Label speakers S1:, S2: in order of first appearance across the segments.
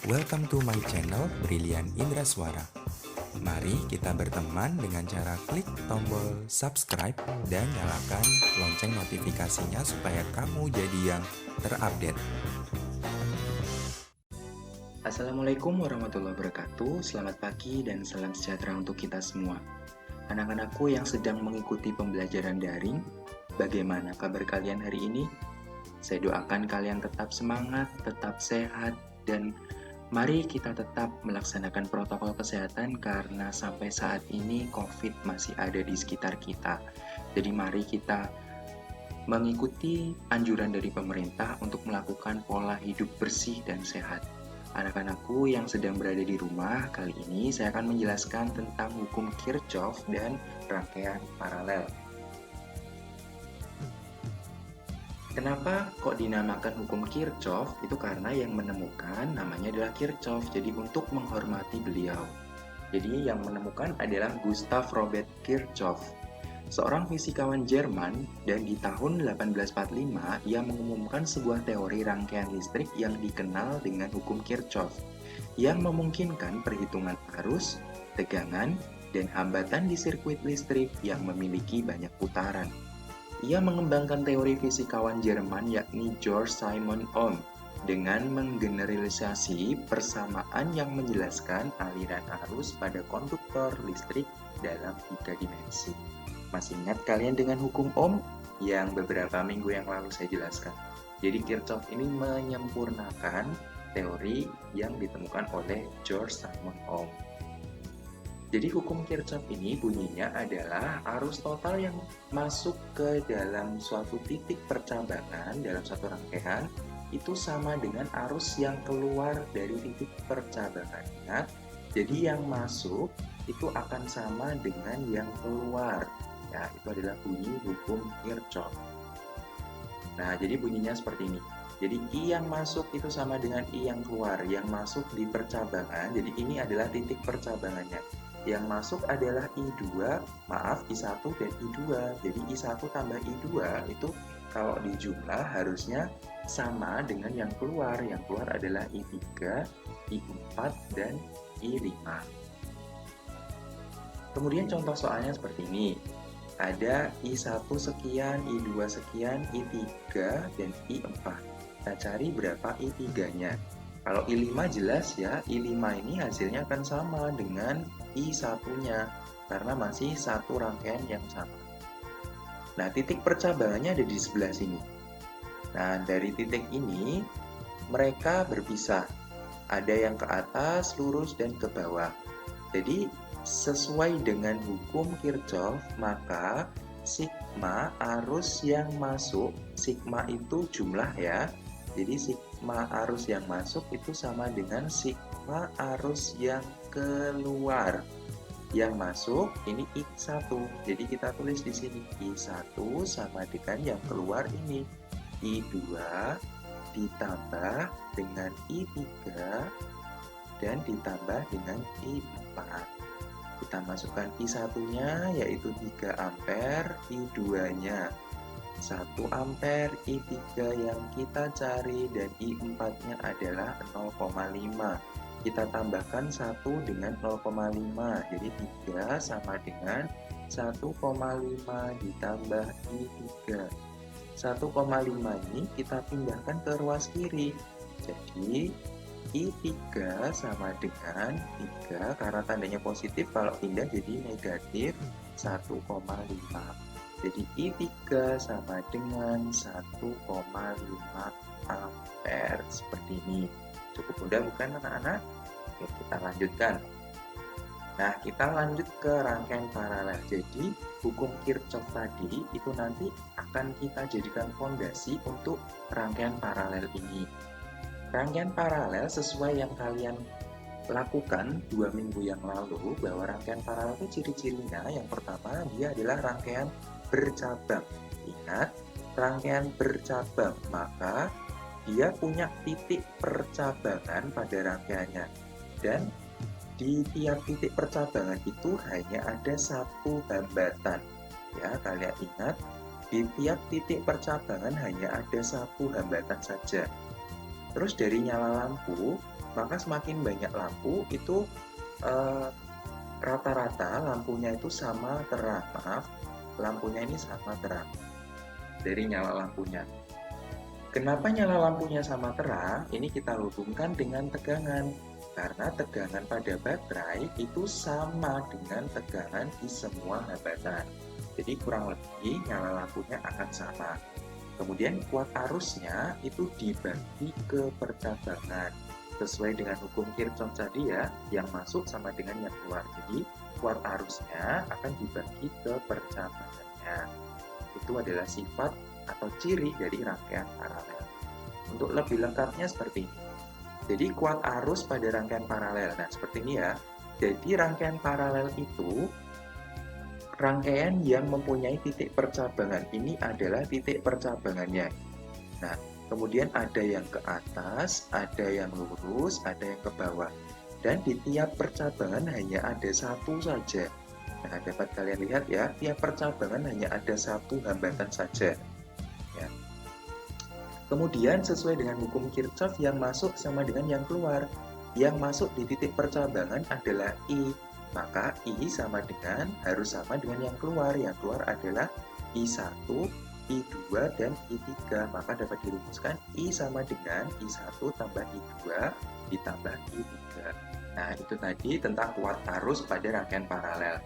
S1: Welcome to my channel Brilian Indra Suara. Mari kita berteman dengan cara klik tombol subscribe dan nyalakan lonceng notifikasinya supaya kamu jadi yang terupdate.
S2: Assalamualaikum warahmatullahi wabarakatuh. Selamat pagi dan salam sejahtera untuk kita semua. Anak-anakku yang sedang mengikuti pembelajaran daring, bagaimana kabar kalian hari ini? Saya doakan kalian tetap semangat, tetap sehat, dan mari kita tetap melaksanakan protokol kesehatan karena sampai saat ini COVID masih ada di sekitar kita. Jadi mari kita mengikuti anjuran dari pemerintah untuk melakukan pola hidup bersih dan sehat. Anak-anakku yang sedang berada di rumah, kali ini saya akan menjelaskan tentang hukum Kirchhoff dan rangkaian paralel. Kenapa kok dinamakan hukum Kirchhoff? Itu karena yang menemukan namanya adalah Kirchhoff, jadi untuk menghormati beliau. Jadi yang menemukan adalah Gustav Robert Kirchhoff, seorang fisikawan Jerman, dan di tahun 1845 ia mengumumkan sebuah teori rangkaian listrik yang dikenal dengan hukum Kirchhoff yang memungkinkan perhitungan arus, tegangan, dan hambatan di sirkuit listrik yang memiliki banyak putaran. Ia mengembangkan teori fisikawan Jerman yakni Georg Simon Ohm dengan menggeneralisasi persamaan yang menjelaskan aliran arus pada konduktor listrik dalam 3 dimensi. Masih ingat kalian dengan hukum Ohm yang beberapa minggu yang lalu saya jelaskan? Jadi Kirchhoff ini menyempurnakan teori yang ditemukan oleh Georg Simon Ohm. Jadi hukum Kirchhoff ini bunyinya adalah arus total yang masuk ke dalam suatu titik percabangan dalam satu rangkaian itu sama dengan arus yang keluar dari titik percabangannya. Jadi yang masuk itu akan sama dengan yang keluar. Ya, itu adalah bunyi hukum Kirchhoff. Nah, jadi bunyinya seperti ini. Jadi I yang masuk itu sama dengan I yang keluar. Yang masuk di percabangan, jadi ini adalah titik percabangannya. Yang masuk adalah I2, I1 dan I2. Jadi I1 tambah I2 itu kalau dijumlah harusnya sama dengan yang keluar. Yang keluar adalah I3, I4, dan I5. Kemudian contoh soalnya seperti ini. Ada I1 sekian, I2 sekian, I3, dan I4. Kita cari berapa I3-nya. Kalau I5 jelas ya, I5 ini hasilnya akan sama dengan I1-nya, karena masih satu rangkaian yang sama. Nah, titik percabangannya ada di sebelah sini. Nah, dari titik ini, mereka berpisah. Ada yang ke atas, lurus, dan ke bawah. Jadi, sesuai dengan hukum Kirchhoff, maka sigma arus yang masuk, sigma itu jumlah ya, jadi sigma arus yang masuk itu sama dengan sigma arus yang keluar. Yang masuk ini I1, jadi kita tulis di sini I1 sama dengan yang keluar ini I2 ditambah dengan I3 dan ditambah dengan I4. Kita masukkan I1-nya yaitu 3 ampere, I2-nya 1 ampere, I3 yang kita cari dan I4-nya adalah 0,5. Kita tambahkan 1 dengan 0,5, jadi 3 sama dengan 1,5 ditambah I3. 1,5 ini kita pindahkan ke ruas kiri. Jadi I3 sama dengan 3, karena tandanya positif, kalau pindah jadi negatif 1,5. Jadi I3 sama dengan 1,5 ampere, seperti ini. Cukup mudah bukan anak-anak? Oke, kita lanjutkan. Nah, kita lanjut ke rangkaian paralel. Jadi, hukum Kirchhoff tadi itu nanti akan kita jadikan fondasi untuk rangkaian paralel ini. Rangkaian paralel sesuai yang kalian lakukan 2 minggu yang lalu, bahwa rangkaian paralel itu ciri-cirinya yang pertama dia adalah rangkaian bercabang. Ingat, rangkaian bercabang, maka dia punya titik percabangan pada rangkaiannya. Dan di tiap titik percabangan itu hanya ada satu hambatan. Ya, kalian ingat, di tiap titik percabangan hanya ada satu hambatan saja. Terus dari nyala lampu, maka semakin banyak lampu itu rata-rata lampunya itu sama terang. Maaf, lampunya ini sama terang dari nyala lampunya. Kenapa nyala lampunya sama terang? Ini kita hubungkan dengan tegangan. Karena tegangan pada baterai itu sama dengan tegangan di semua hambatan. Jadi kurang lebih nyala lampunya akan sama. Kemudian kuat arusnya itu dibagi ke percabangan. Sesuai dengan hukum Kirchhoff tadi ya, yang masuk sama dengan yang keluar. Jadi kuat arusnya akan dibagi ke percabangannya. Itu adalah sifat atau ciri dari rangkaian paralel. Untuk lebih lengkapnya seperti ini. Jadi kuat arus pada rangkaian paralel. Nah, seperti ini ya. Jadi rangkaian paralel itu rangkaian yang mempunyai titik percabangan. Ini adalah titik percabangannya. Nah, kemudian ada yang ke atas, ada yang lurus, ada yang ke bawah. Dan di tiap percabangan hanya ada satu saja. Nah, dapat kalian lihat ya, tiap percabangan hanya ada satu hambatan saja. Ya. Kemudian sesuai dengan hukum Kirchhoff yang masuk sama dengan yang keluar. Yang masuk di titik percabangan adalah I. Maka I sama dengan, harus sama dengan yang keluar. Yang keluar adalah I1, I2, dan I3. Maka dapat dirumuskan I sama dengan I1 tambah I2 ditambah I3. Nah, itu tadi tentang kuat arus pada rangkaian paralel.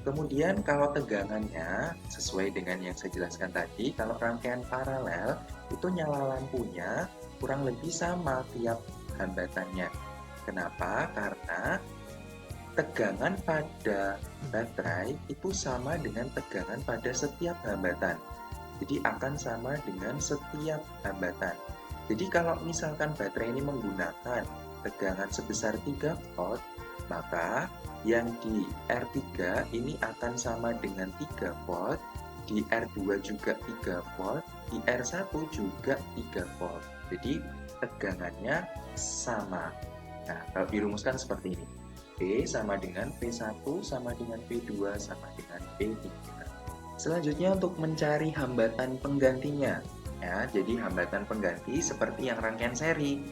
S2: Kemudian kalau tegangannya sesuai dengan yang saya jelaskan tadi, kalau rangkaian paralel itu nyala lampunya kurang lebih sama tiap hambatannya. Kenapa? Karena tegangan pada baterai itu sama dengan tegangan pada setiap hambatan. Jadi akan sama dengan setiap hambatan. Jadi kalau misalkan baterai ini menggunakan tegangan sebesar 3 volt, maka yang di R3 ini akan sama dengan 3 volt, di R2 juga 3 volt, di R1 juga 3 volt. Jadi tegangannya sama. Nah, kalau dirumuskan seperti ini. P sama dengan P1 sama dengan P2 sama dengan P3. Selanjutnya untuk mencari hambatan penggantinya. Ya, jadi hambatan pengganti seperti yang rangkaian seri.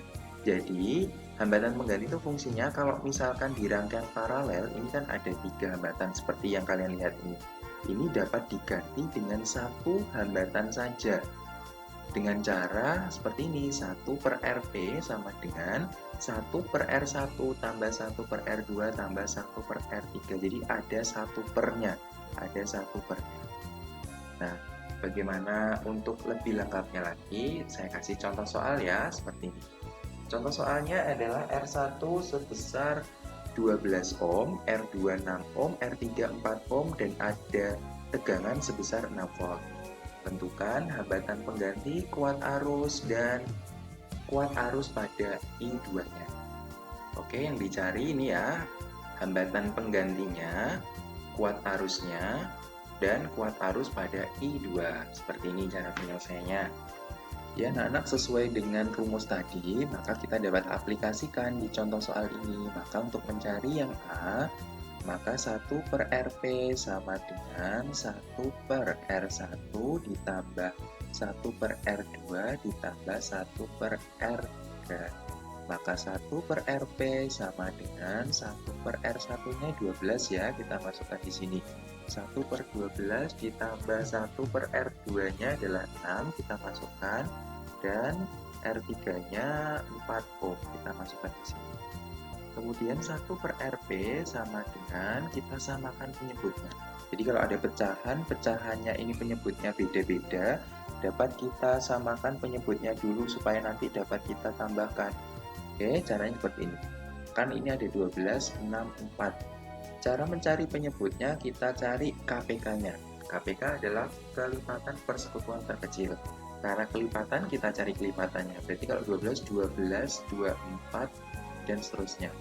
S2: Jadi hambatan pengganti itu fungsinya kalau misalkan di rangkaian paralel ini kan ada 3 hambatan seperti yang kalian lihat ini. Ini dapat diganti dengan satu hambatan saja. Dengan cara seperti ini, 1 per RP sama dengan 1 per R1 tambah 1 per R2 tambah 1 per R3. Jadi ada 1 pernya. Ada 1 pernya. Nah, bagaimana untuk lebih lengkapnya lagi, saya kasih contoh soal ya, seperti ini. Contoh soalnya adalah R1 sebesar 12 ohm, R2 6 ohm, R3 4 ohm, dan ada tegangan sebesar 6 volt. Tentukan hambatan pengganti, kuat arus, dan kuat arus pada I2-nya. Oke, yang dicari ini ya, hambatan penggantinya, kuat arusnya, dan kuat arus pada I2. Seperti ini cara penyelesaiannya. Ya, anak-anak sesuai dengan rumus tadi, maka kita dapat aplikasikan di contoh soal ini. Maka untuk mencari yang A, maka 1 per RP sama dengan 1 per R1 ditambah 1 per R2 ditambah 1 per R3. Maka 1 per RP sama dengan 1 per R1-nya 12 ya, kita masukkan di sini. 1 per 12 ditambah 1 per R2-nya adalah 6, kita masukkan. Dan R3-nya 4 ohm, kita masukkan di sini. Kemudian 1 per RP sama dengan, kita samakan penyebutnya. Jadi kalau ada pecahan, pecahannya ini penyebutnya beda-beda, dapat kita samakan penyebutnya dulu supaya nanti dapat kita tambahkan. Oke, caranya seperti ini. Kan ini ada 12, 6, 4. Cara mencari penyebutnya, kita cari KPK-nya. KPK adalah kelipatan persekutuan terkecil. Karena kelipatan, kita cari kelipatannya. Berarti kalau 12, 12, 24, dan seterusnya.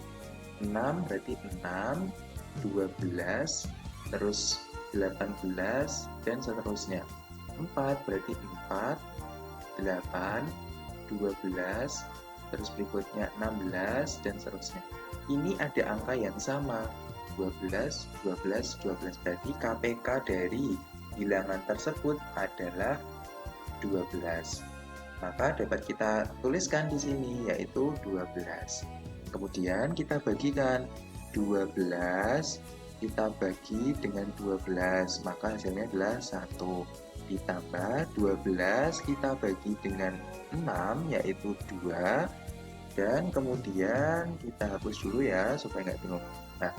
S2: 6 berarti 6, 12, terus 18, dan seterusnya. 4 berarti 4, 8, 12, terus berikutnya 16, dan seterusnya. Ini ada angka yang sama, 12, 12, 12. Berarti KPK dari bilangan tersebut adalah 12. Maka dapat kita tuliskan di sini, yaitu 12. Kemudian kita bagikan 12 kita bagi dengan 12, maka hasilnya adalah 1. Ditambah 12 kita bagi dengan 6, yaitu 2. Dan kemudian kita hapus dulu ya, supaya nggak bingung. Nah,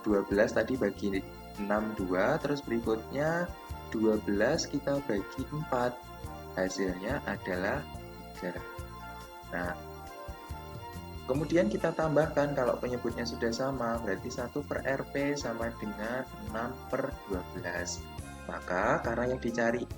S2: 12 tadi bagi 6, 2. Terus berikutnya 12 kita bagi 4. Hasilnya adalah 3. Nah, kemudian kita tambahkan kalau penyebutnya sudah sama, berarti 1 per RP sama dengan 6 per 12. Maka karena yang dicari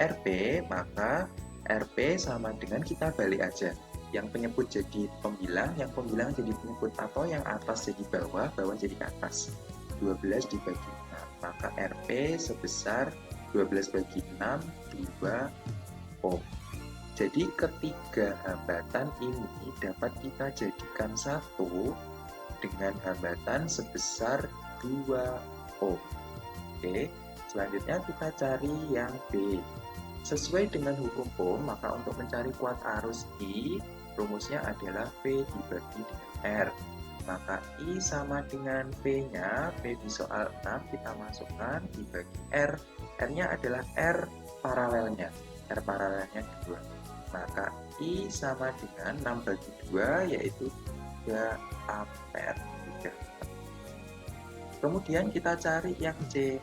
S2: RP, maka RP sama dengan kita balik aja. Yang penyebut jadi pembilang, yang pembilang jadi penyebut, atau yang atas jadi bawah, bawah jadi atas. 12 dibagi 6, maka RP sebesar 12 bagi 6, 2 ohm. Jadi ketiga hambatan ini dapat kita jadikan satu dengan hambatan sebesar 2 ohm. Oke, selanjutnya kita cari yang B. Sesuai dengan hukum Ohm, maka untuk mencari kuat arus I, rumusnya adalah V dibagi dengan R. Maka I sama dengan V-nya, V di soal 6 kita masukkan dibagi R. R-nya adalah R paralelnya. R paralelnya 2. Maka I sama dengan 6 bagi 2, yaitu 3 ampere. Kemudian kita cari yang C.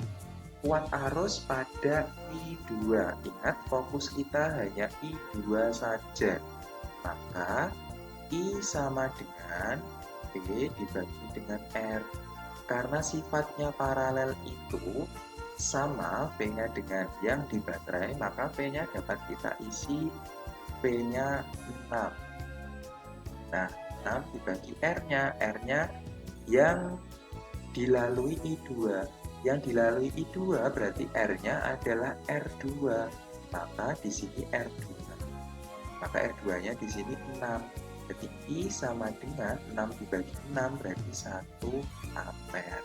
S2: Kuat arus pada I2. Ingat, fokus kita hanya I2 saja. Maka I sama dengan V dibagi dengan R. Karena sifatnya paralel itu sama V-nya dengan yang di baterai, maka V-nya dapat kita isi V-nya 6. Nah, 6 dibagi R-nya. R-nya yang dilalui I2. Yang dilalui I2 berarti R-nya adalah R2. Maka di sini R2. Maka R2-nya di sini 6. Jadi I sama dengan 6 dibagi 6 berarti 1 ampere.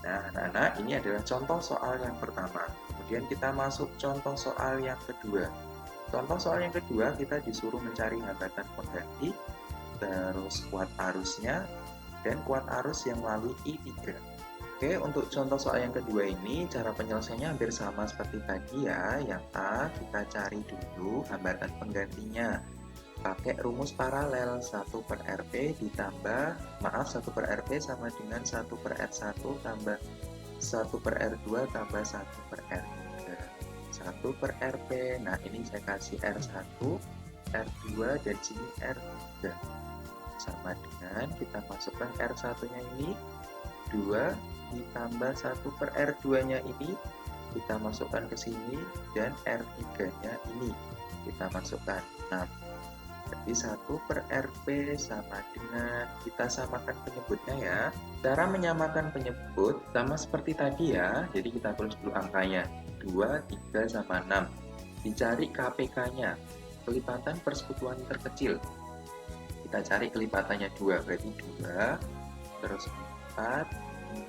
S2: Nah, anak-anak, ini adalah contoh soal yang pertama. Kemudian kita masuk contoh soal yang kedua. Contoh soal yang kedua, kita disuruh mencari hambatan pengganti, terus kuat arusnya, dan kuat arus yang melalui I3. Oke, untuk contoh soal yang kedua ini, cara penyelesaiannya hampir sama seperti tadi ya. Yang A, kita cari dulu hambatan penggantinya. Pakai rumus paralel, 1 per RP ditambah, 1 per RP sama dengan 1 per R1 tambah 1 per R2 tambah 1 per R3. 1 per RP, nah ini saya kasih R1, R2, dan sini R3. Sama dengan kita masukkan R1-nya ini, 2 ditambah 1 per R2-nya ini, kita masukkan ke sini, dan R3-nya ini, kita masukkan 6. Jadi 1 per RP sama dengan, kita samakan penyebutnya ya. Cara menyamakan penyebut sama seperti tadi ya, jadi kita tulis dulu angkanya, 2, 3, sama 6. Dicari KPK-nya, kelipatan persekutuan terkecil. Kita cari kelipatannya 2, berarti 2, terus 4,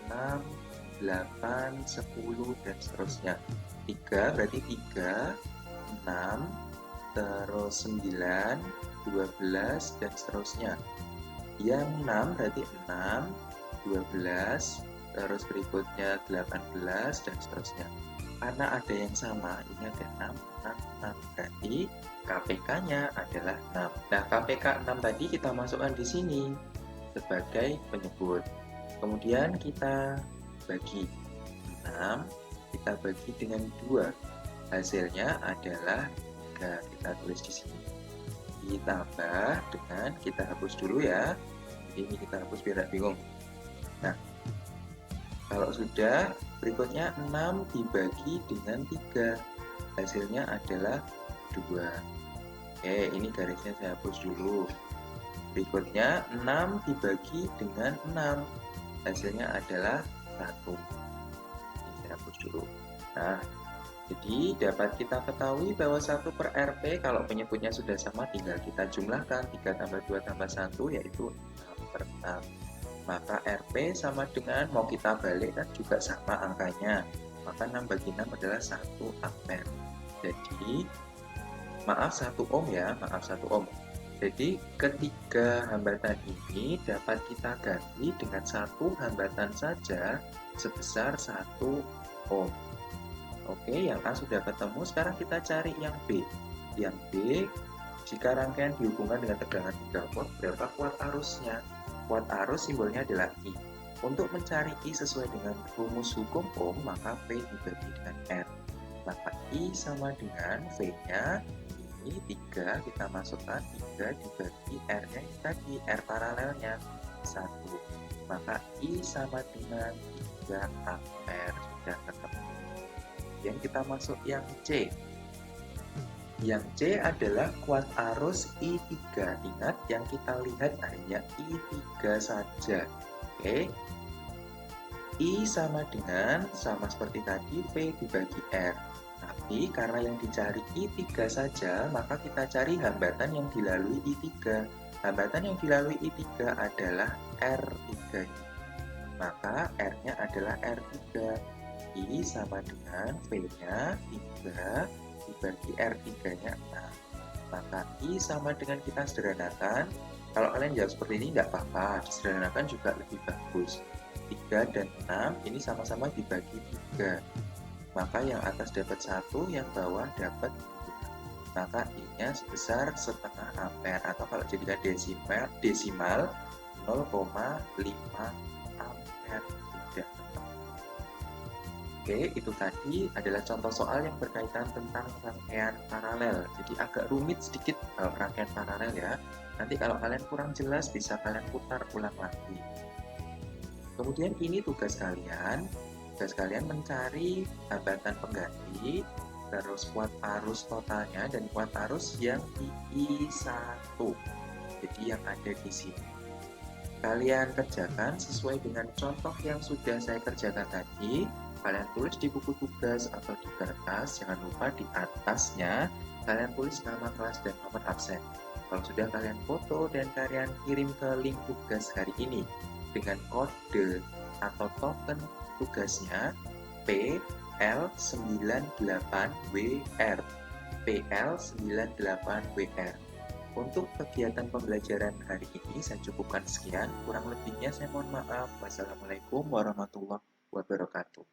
S2: 6, 8, 10, dan seterusnya. 3, berarti 3, 6, terus 9, 12, dan seterusnya. Yang 6 berarti 6, 12, terus berikutnya 18, dan seterusnya. Karena ada yang sama, ini ada 6, 6, 6. Berarti KPK-nya adalah 6. Nah, KPK 6 tadi kita masukkan di sini sebagai penyebut. Kemudian kita bagi 6, kita bagi dengan 2. Hasilnya adalah 3. Kita tulis di sini. Ditambah dengan, kita hapus dulu ya. Ini kita hapus biar tidak bingung. Nah, kalau sudah, berikutnya 6 dibagi dengan 3. Hasilnya adalah 2. Oke, ini garisnya saya hapus dulu. Berikutnya 6 dibagi dengan 6. Hasilnya adalah 1. Ini saya hapus dulu. Nah, jadi dapat kita ketahui bahwa 1 per RP kalau penyebutnya sudah sama, tinggal kita jumlahkan 3 tambah 2 tambah 1, yaitu 6 per 6. Maka RP sama dengan, mau kita balik kan juga sama angkanya. Maka 6 bagi 6 adalah 1 ampere. Jadi, maaf 1 ohm ya, maaf 1 ohm. Jadi ketiga hambatan ini dapat kita ganti dengan satu hambatan saja sebesar 1 ohm. Oke, yang A sudah ketemu, sekarang kita cari yang B. Yang B, jika rangkaian dihubungkan dengan tegangan 3 volt, berapa kuat arusnya? Kuat arus simbolnya adalah I. Untuk mencari I sesuai dengan rumus hukum Ohm, maka V dibagi dengan R. Maka I sama dengan V-nya, ini 3, kita masukkan 3 dibagi R-nya tadi, R paralelnya 1. Maka I sama dengan 3 ampere, sudah ketemu. Kemudian kita masuk yang C. Yang C adalah kuat arus I3. Ingat, yang kita lihat hanya I3 saja. Oke. I sama dengan, sama seperti tadi, V dibagi R. Tapi karena yang dicari I3 saja, maka kita cari hambatan yang dilalui I3. Hambatan yang dilalui I3 adalah R3. Maka R-nya adalah R3. I sama dengan V-nya 3 dibagi R3-nya 6. Maka I sama dengan, kita sederhanakan. Kalau kalian jawab seperti ini nggak apa-apa, disederhanakan juga lebih bagus. 3 dan 6 ini sama-sama dibagi 3. Maka yang atas dapat 1, yang bawah dapat 2. Maka I-nya sebesar setengah ampere, atau kalau jadikan desimal 0,5 ampere. Sudah. Oke, itu tadi adalah contoh soal yang berkaitan tentang rangkaian paralel. Jadi agak rumit sedikit rangkaian paralel ya. Nanti kalau kalian kurang jelas bisa kalian putar ulang lagi. Kemudian ini tugas kalian. Tugas kalian mencari hambatan pengganti, terus kuat arus totalnya dan kuat arus yang di I1. Jadi yang ada di sini. Kalian kerjakan sesuai dengan contoh yang sudah saya kerjakan tadi. Kalian tulis di buku tugas atau di kertas, jangan lupa di atasnya kalian tulis nama kelas dan nomor absen. Kalau sudah, kalian foto dan kalian kirim ke link tugas hari ini dengan kode atau token tugasnya PL98WR. PL98WR. Untuk kegiatan pembelajaran hari ini saya cukupkan sekian, kurang lebihnya saya mohon maaf. Wassalamualaikum warahmatullahi wabarakatuh.